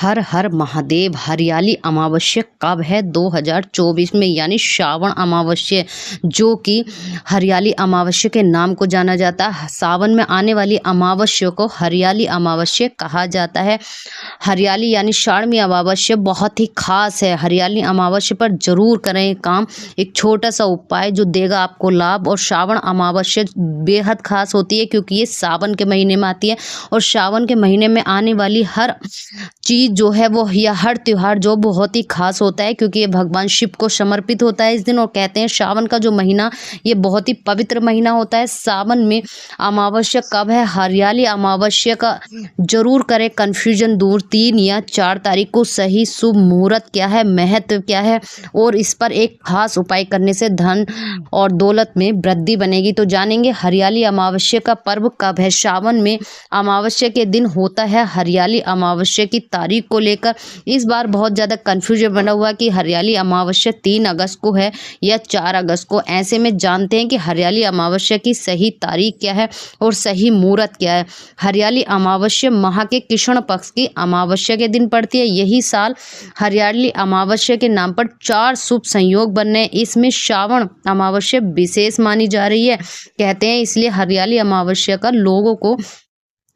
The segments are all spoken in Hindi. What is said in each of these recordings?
हर हर महादेव। हरियाली अमावस्या कब है? 2024 में, यानी श्रावण अमावस्या, जो कि हरियाली अमावस्या के नाम को जाना जाता है। सावन में आने वाली अमावस्या को हरियाली अमावस्या कहा जाता है। हरियाली यानी श्रावणी अमावस्या बहुत ही खास है। हरियाली अमावस्या पर जरूर करें ये काम, एक छोटा सा उपाय जो देगा आपको लाभ। और श्रावण अमावस्या बेहद खास होती है क्योंकि ये सावन के महीने में आती है, और सावन के महीने में आने वाली हर चीज जो है वो, या हर त्योहार जो बहुत ही खास होता है क्योंकि ये भगवान शिव को समर्पित होता है इस दिन। और कहते हैं श्रावण का जो महीना ये बहुत ही पवित्र महीना होता है। सावन में अमावस्या कब है? हरियाली अमावस्या का जरूर करें, कंफ्यूजन दूर। 3 या 4 तारीख को सही शुभ मुहूर्त क्या है, महत्व क्या है, और इस पर एक खास उपाय करने से धन और दौलत में वृद्धि बनेगी। तो जानेंगे हरियाली अमावस्या का पर्व कब है। सावन में अमावस्या के दिन होता है। हरियाली अमावस्या की तारीख को लेकर इस बार बहुत ज़्यादा कन्फ्यूजन बना हुआ कि हरियाली अमावस्या 3 अगस्त को है या 4 अगस्त को। ऐसे में जानते हैं कि हरियाली अमावस्या की सही तारीख क्या है और सही मुहूर्त क्या है। हरियाली अमावस्या माह के कृष्ण पक्ष की अमावस्या के दिन पड़ती है। यही साल हरियाली अमावस्या के नाम पर 4 शुभ संयोग बनने, इसमें श्रावण अमावस्या विशेष मानी जा रही है। कहते हैं इसलिए हरियाली अमावस्या का लोगों को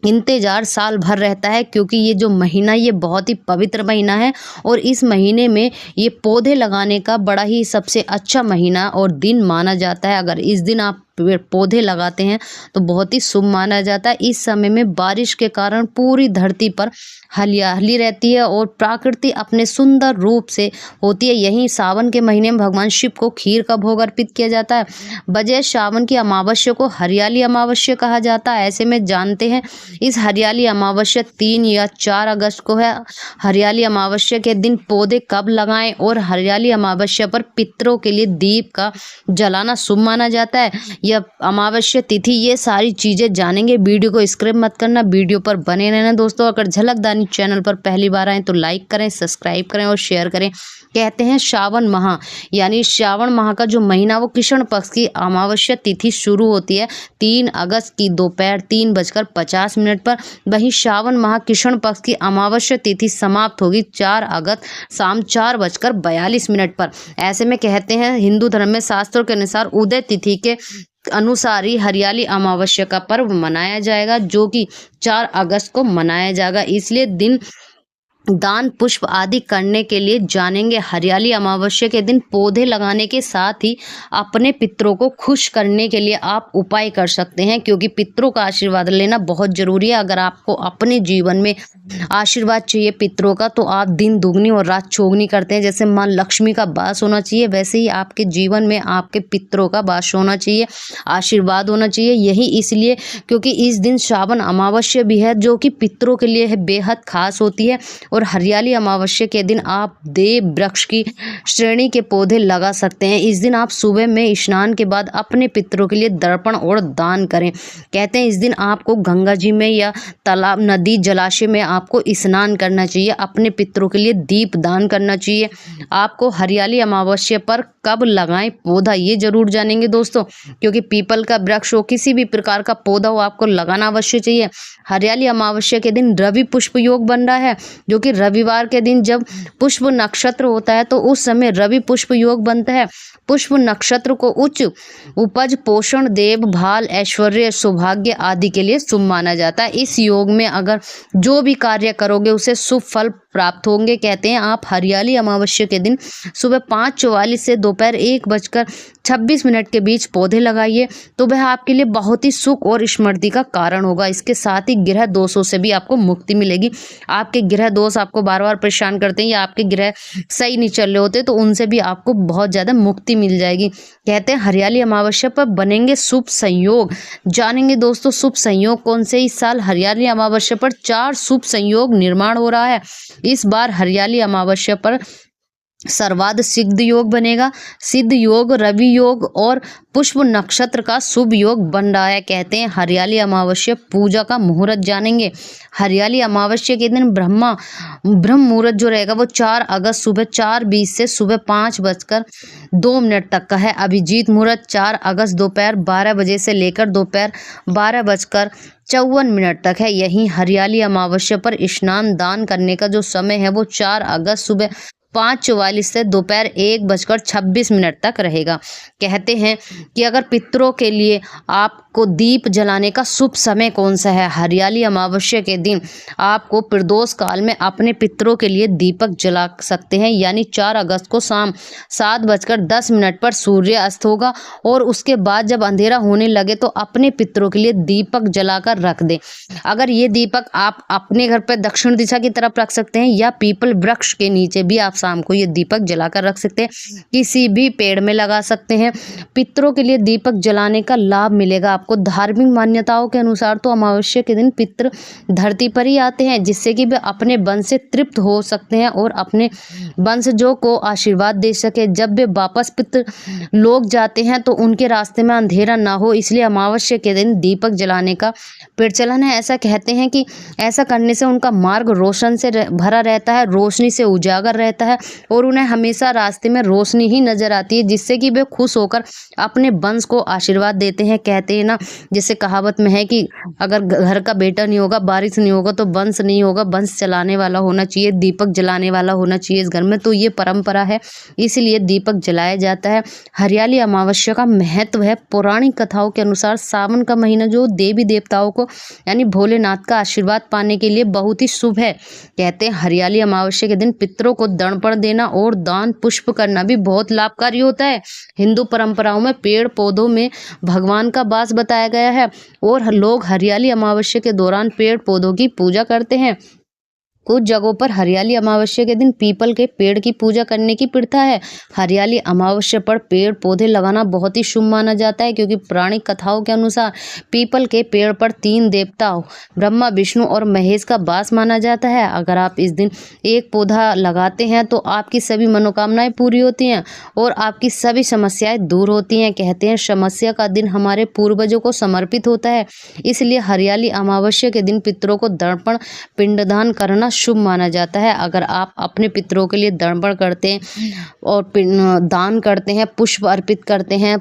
इंतजार साल भर रहता है क्योंकि ये जो महीना ये बहुत ही पवित्र महीना है, और इस महीने में ये पौधे लगाने का बड़ा ही सबसे अच्छा महीना और दिन माना जाता है। अगर इस दिन आप पेड़ पौधे लगाते हैं तो बहुत ही शुभ माना जाता है। इस समय में बारिश के कारण पूरी धरती पर हरियाली रहती है और प्रकृति अपने सुंदर रूप से होती है। यहीं सावन के महीने में भगवान शिव को खीर का भोग अर्पित किया जाता है। वजह सावन की अमावस्या को हरियाली अमावस्या कहा जाता है। ऐसे में जानते हैं इस हरियाली अमावस्या 3 या 4 अगस्त को है। हरियाली अमावस्या के दिन पौधे कब लगाएं, और हरियाली अमावस्या पर पितरों के लिए दीप का जलाना शुभ माना जाता है। यह अमावस्या तिथि, ये सारी चीजें जानेंगे। वीडियो को स्किप मत करना, वीडियो पर बने रहना दोस्तों। अगर झलकदानी चैनल पर पहली बार आए तो लाइक करें, सब्सक्राइब करें और शेयर करें। कहते हैं श्रावण माह, यानी श्रावण माह का जो महीना वो कृष्ण पक्ष की अमावस्या तिथि शुरू होती है 3 अगस्त की दोपहर 3:50 पर। वहीं श्रावण माह कृष्ण पक्ष की अमावस्या तिथि समाप्त होगी 4 अगस्त शाम 4:42 पर। ऐसे में कहते हैं हिंदू धर्म में शास्त्रों के अनुसार उदय तिथि के अनुसार ही हरियाली अमावस्या का पर्व मनाया जाएगा, जो कि 4 अगस्त को मनाया जाएगा। इसलिए दिन दान पुष्प आदि करने के लिए जानेंगे। हरियाली अमावस्या के दिन पौधे लगाने के साथ ही अपने पितरों को खुश करने के लिए आप उपाय कर सकते हैं, क्योंकि पितरों का आशीर्वाद लेना बहुत जरूरी है। अगर आपको अपने जीवन में आशीर्वाद चाहिए पितरों का, तो आप दिन दुगनी और रात चौगनी करते हैं। जैसे माँ लक्ष्मी का वास होना चाहिए, वैसे ही आपके जीवन में आपके पितरों का वास होना चाहिए, आशीर्वाद होना चाहिए। यही इसलिए क्योंकि इस दिन श्रावण अमावस्या भी है, जो कि पितरों के लिए बेहद खास होती है। और हरियाली अमावस्या के दिन आप देव वृक्ष की श्रेणी के पौधे लगा सकते हैं। इस दिन आप सुबह में स्नान के बाद अपने पितरों के लिए दर्पण और दान करें। कहते हैं इस दिन आपको गंगा जी में या तालाब, नदी, जलाशय में आपको स्नान करना चाहिए। अपने पितरों के लिए दीप दान करना चाहिए। आपको हरियाली अमावस्या पर कब लगाएं पौधा, ये जरूर जानेंगे दोस्तों, क्योंकि पीपल का वृक्ष हो, किसी भी प्रकार का पौधा हो, आपको लगाना अवश्य चाहिए। हरियाली अमावस्या के दिन रवि पुष्प योग बन रहा है, जो कि रविवार के दिन जब पुष्प नक्षत्र होता है तो उस समय रवि पुष्प योग बनता है। पुष्प नक्षत्र को उच्च उपज, पोषण, देखभाल, ऐश्वर्य, सौभाग्य आदि के लिए शुभ माना जाता है। इस योग में अगर जो भी कार्य करोगे उसे शुभ फल प्राप्त होंगे। कहते हैं आप हरियाली अमावस्या के दिन सुबह 5:44 से दोपहर 1:26 के बीच पौधे लगाइए, तो वह आपके लिए बहुत ही सुख और समृद्धि का कारण होगा। इसके साथ ही ग्रह दोषों से भी आपको मुक्ति मिलेगी। आपके ग्रह दोष आपको बार बार परेशान करते हैं या आपके ग्रह सही नहीं चल रहे होते, तो उनसे भी आपको बहुत ज़्यादा मुक्ति मिल जाएगी। कहते हैं हरियाली अमावस्या पर बनेंगे शुभ संयोग। जानेंगे दोस्तों शुभ संयोग कौन से। इस साल हरियाली अमावस्या पर 4 शुभ संयोग निर्माण हो रहा है। इस बार हरियाली अमावस्या पर सर्वाद सिद्ध योग बनेगा। सिद्ध योग, रवि योग और पुष्प नक्षत्र का शुभ योग बन रहा है। कहते हैं हरियाली अमावस्या पूजा का मुहूर्त जानेंगे। हरियाली अमावस्या के दिन ब्रह्म मुहूर्त जो रहेगा वो 4 अगस्त सुबह 4:20 से सुबह 5:02 तक का है। अभिजीत मुहूर्त 4 अगस्त दोपहर 12 बजे से लेकर दोपहर 12:54 तक है। यहीं हरियाली अमावस्या पर स्नान दान करने का जो समय है वो 4 अगस्त सुबह 5:44 से दोपहर 1:26 तक रहेगा। कहते हैं कि अगर पितरों के लिए आपको दीप जलाने का शुभ समय कौन सा है, हरियाली अमावस्या के दिन आपको प्रदोष काल में अपने पितरों के लिए दीपक जला सकते हैं। यानी 4 अगस्त को शाम 7:10 पर सूर्य अस्त होगा और उसके बाद जब अंधेरा होने लगे तो अपने पितरों के लिए दीपक जलाकर रख दें। अगर ये दीपक आप अपने घर पर दक्षिण दिशा की तरफ रख सकते हैं या पीपल वृक्ष के नीचे भी आप शाम को ये दीपक जलाकर रख सकते हैं। किसी भी पेड़ में लगा सकते हैं। पितरों के लिए दीपक जलाने का लाभ मिलेगा आपको। धार्मिक मान्यताओं के अनुसार तो अमावस्या के दिन पितृ धरती पर ही आते हैं, जिससे कि वे अपने वंश से तृप्त हो सकते हैं और अपने वंशजों को आशीर्वाद दे सके। जब वे वापस पितृ लोग जाते हैं तो उनके रास्ते में अंधेरा ना हो, इसलिए अमावस्या के दिन दीपक जलाने का प्रचलन है। ऐसा कहते हैं कि ऐसा करने से उनका मार्ग रोशन से भरा रहता है, रोशनी से उजागर रहता है और उन्हें हमेशा रास्ते में रोशनी ही नजर आती है, जिससे कि वे खुश होकर अपने वंश को आशीर्वाद देते हैं। कहते हैं ना, जैसे कहावत में है कि अगर घर का बेटा नहीं होगा, बारिश नहीं होगा तो वंश नहीं होगा। वंश चलाने वाला होना चाहिए, दीपक जलाने वाला होना चाहिए इस घर में। तो ये परंपरा है, इसलिए दीपक जलाया जाता है। हरियाली अमावस्या का महत्व है। पौराणिक कथाओं के अनुसार सावन का महीना जो देवी देवताओं को यानी भोलेनाथ का आशीर्वाद पाने के लिए बहुत ही शुभ है। कहते हैं हरियाली अमावस्या के दिन पितरों को दर्पण देना और दान पुष्प करना भी बहुत लाभकारी होता है। हिंदू परंपराओं में पेड़ पौधों में भगवान का वास बताया गया है और लोग हरियाली अमावस्या के दौरान पेड़ पौधों की पूजा करते हैं। कुछ जगहों पर हरियाली अमावस्या के दिन पीपल के पेड़ की पूजा करने की प्रथा है। हरियाली अमावस्या पर पेड़ पौधे लगाना बहुत ही शुभ माना जाता है, क्योंकि पौराणिक कथाओं के अनुसार पीपल के पेड़ पर 3 देवताओं ब्रह्मा, विष्णु और महेश का वास माना जाता है। अगर आप इस दिन एक पौधा लगाते हैं तो आपकी सभी मनोकामनाएं पूरी होती हैं और आपकी सभी समस्याएं दूर होती हैं। कहते हैं समस्या का दिन हमारे पूर्वजों को समर्पित होता है, इसलिए हरियाली अमावस्या के दिन पितरों को दर्पण पिंडदान करना शुभ माना जाता है। अगर आप अपने पितरों के लिए दर्पण करते हैं और दान करते हैं, पुष्प अर्पित करते हैं,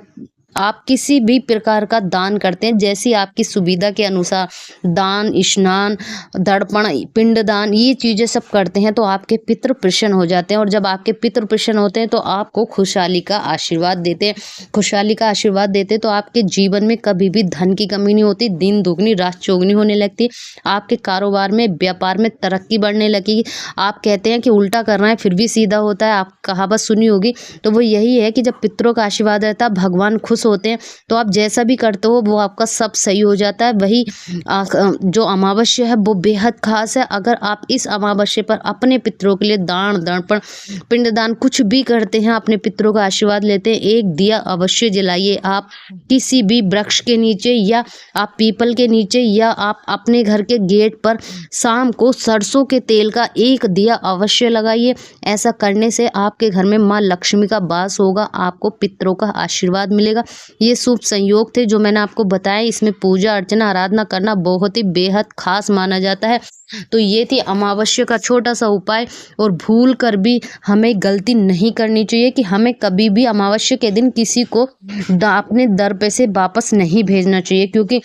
आप किसी भी प्रकार का दान करते हैं, जैसी आपकी सुविधा के अनुसार दान, स्नान, दर्पण, पिंडदान, ये चीज़ें सब करते हैं तो आपके पितृ प्रसन्न हो जाते हैं। और जब आपके पितृ प्रसन्न होते हैं तो आपको खुशहाली का आशीर्वाद देते हैं। खुशहाली का आशीर्वाद देते तो आपके जीवन में कभी भी धन की कमी नहीं होती, दिन दुगनी रात चौगनी होने लगती। आपके कारोबार में, व्यापार में तरक्की बढ़ने लगेगी। आप कहते हैं कि उल्टा करना है फिर भी सीधा होता है, आप कहावत सुनी होगी, तो वो यही है कि जब पितरों का आशीर्वाद रहता है, भगवान खुश होते हैं, तो आप जैसा भी करते हो वो आपका सब सही हो जाता है। वही जो अमावस्या है वो बेहद खास है। अगर आप इस अमावस्या पर अपने पितरों के लिए दान, दर्पण, पिंडदान कुछ भी करते हैं, अपने पितरों का आशीर्वाद लेते हैं, एक दिया अवश्य जलाइए। आप किसी भी वृक्ष के नीचे या आप पीपल के नीचे या आप अपने घर के गेट पर शाम को सरसों के तेल का एक दिया अवश्य लगाइए। ऐसा करने से आपके घर में माँ लक्ष्मी का वास होगा, आपको पितरों का आशीर्वाद मिलेगा। ये शुभ संयोग थे जो मैंने आपको बताया। इसमें पूजा अर्चना आराधना करना बहुत ही बेहद खास माना जाता है। तो ये थी अमावस्या का छोटा सा उपाय। और भूल कर भी हमें गलती नहीं करनी चाहिए कि हमें कभी भी अमावस्या के दिन किसी को अपने दर पे से वापस नहीं भेजना चाहिए, क्योंकि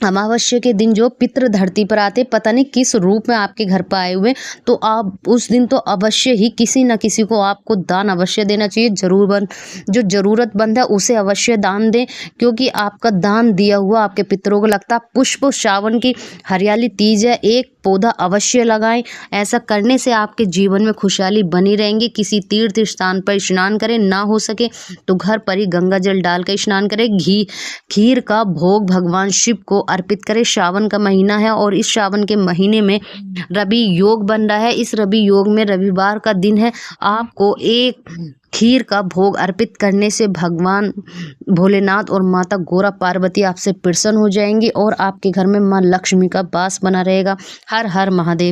अमावस्या के दिन जो पितृ धरती पर आते, पता नहीं किस रूप में आपके घर पर आए हुए, तो आप उस दिन तो अवश्य ही किसी न किसी को आपको दान अवश्य देना चाहिए। जो ज़रूरतमंद है उसे अवश्य दान दें, क्योंकि आपका दान दिया हुआ आपके पितरों को लगता है। पुष्प श्रावण की हरियाली तीज है, एक पौधा अवश्य लगाएं। ऐसा करने से आपके जीवन में खुशहाली बनी रहेंगी। किसी तीर्थ स्थान पर स्नान करें, ना हो सके तो घर पर ही गंगा जल डाल कर स्नान करें। खीर का भोग भगवान शिव को अर्पित करें। श्रावण का महीना है और इस श्रावण के महीने में रवि योग बन रहा है। इस रवि योग में रविवार का दिन है। आपको एक खीर का भोग अर्पित करने से भगवान भोलेनाथ और माता गौरा पार्वती आपसे प्रसन्न हो जाएंगी और आपके घर में माँ लक्ष्मी का वास बना रहेगा। हर हर महादेव।